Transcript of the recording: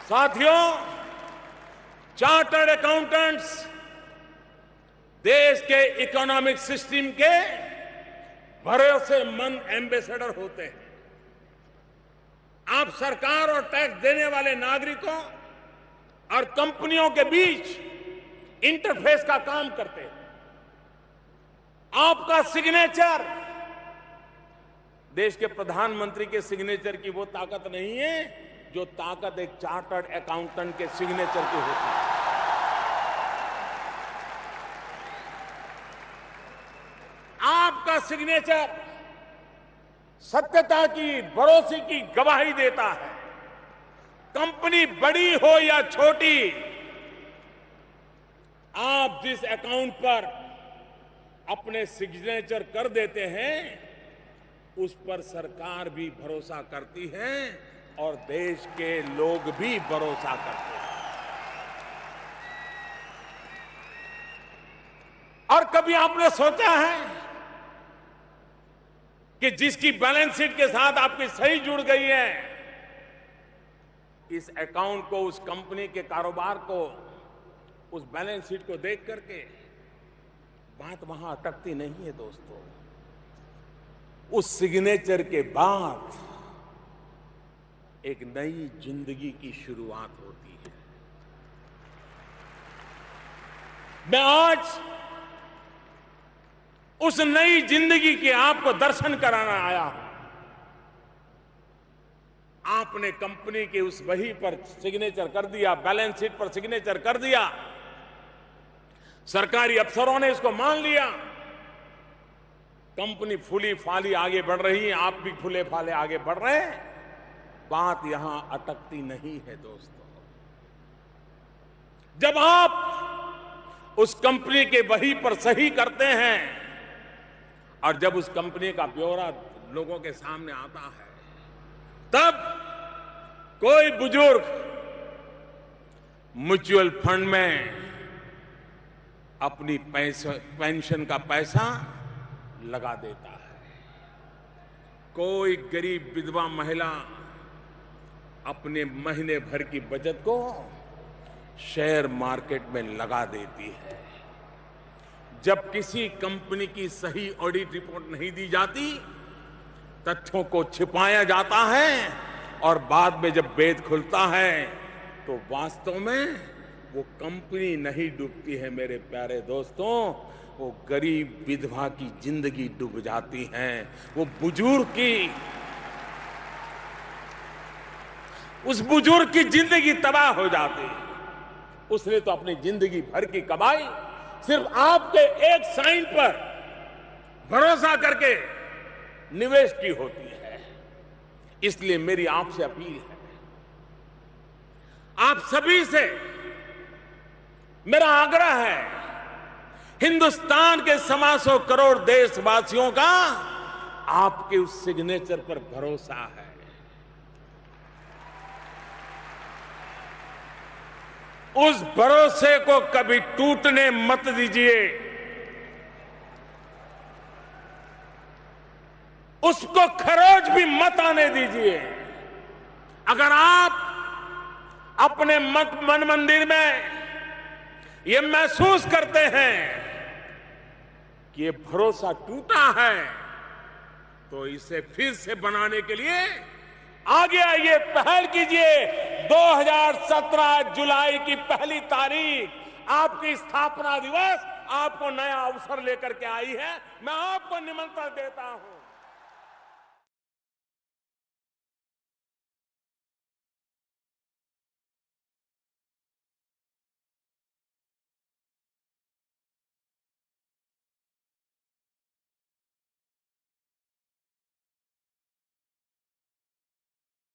साथियों, chartered accountants देश के इकोनॉमिक सिस्टम के भरोसेमंद एम्बेसडर होते हैं। आप सरकार और टैक्स देने वाले नागरिकों और कंपनियों के बीच इंटरफेस का काम करते हैं। आपका सिग्नेचर देश के प्रधानमंत्री के सिग्नेचर की वो ताकत नहीं है जो ताकत एक चार्टर्ड अकाउंटेंट के सिग्नेचर की होती है। आपका सिग्नेचर सत्यता की, भरोसे की गवाही देता है। कंपनी बड़ी हो या छोटी, आप जिस अकाउंट पर अपने सिग्नेचर कर देते हैं उस पर सरकार भी भरोसा करती है और देश के लोग भी भरोसा करते हैं। और कभी आपने सोचा है कि जिसकी बैलेंस शीट के साथ आपकी सही जुड़ गई है, इस अकाउंट को, उस कंपनी के कारोबार को, उस बैलेंस शीट को देख करके बात वहां अटकती नहीं है दोस्तों। उस सिग्नेचर के बाद एक नई जिंदगी की शुरुआत होती है। मैं आज उस नई जिंदगी के आपको दर्शन कराना आया हूं। आपने कंपनी के उस बही पर सिग्नेचर कर दिया, बैलेंस शीट पर सिग्नेचर कर दिया, सरकारी अफसरों ने इसको मान लिया, कंपनी फूली फाली आगे बढ़ रही है, आप भी फूले फाले आगे बढ़ रहे हैं। बात यहां अटकती नहीं है दोस्तों। जब आप उस कंपनी के बही पर सही करते हैं और जब उस कंपनी का ब्यौरा लोगों के सामने आता है, तब कोई बुजुर्ग म्यूचुअल फंड में अपनी पेंशन का पैसा लगा देता है, कोई गरीब विधवा महिला अपने महीने भर की बचत को शेयर मार्केट में लगा देती है। जब किसी कंपनी की सही ऑडिट रिपोर्ट नहीं दी जाती, तथ्यों को छिपाया जाता है और बाद में जब भेद खुलता है तो वास्तव में वो कंपनी नहीं डूबती है मेरे प्यारे दोस्तों, वो गरीब विधवा की जिंदगी डूब जाती है, वो बुजुर्ग की, उस बुजुर्ग की जिंदगी तबाह हो जाती है। उसने तो अपनी जिंदगी भर की कमाई सिर्फ आपके एक साइन पर भरोसा करके निवेश की होती है। इसलिए मेरी आपसे अपील है, आप सभी से मेरा आग्रह है, हिंदुस्तान के 1.25 करोड़ देशवासियों का आपके उस सिग्नेचर पर भरोसा है। उस भरोसे को कभी टूटने मत दीजिए, उसको खरोच भी मत आने दीजिए। अगर आप अपने मन मंदिर में ये महसूस करते हैं कि ये भरोसा टूटा है, तो इसे फिर से बनाने के लिए आगे आइए, पहल कीजिए। 2017 जुलाई की पहली तारीख आपकी स्थापना दिवस आपको नया अवसर लेकर के आई है। मैं आपको निमंत्रण देता हूं।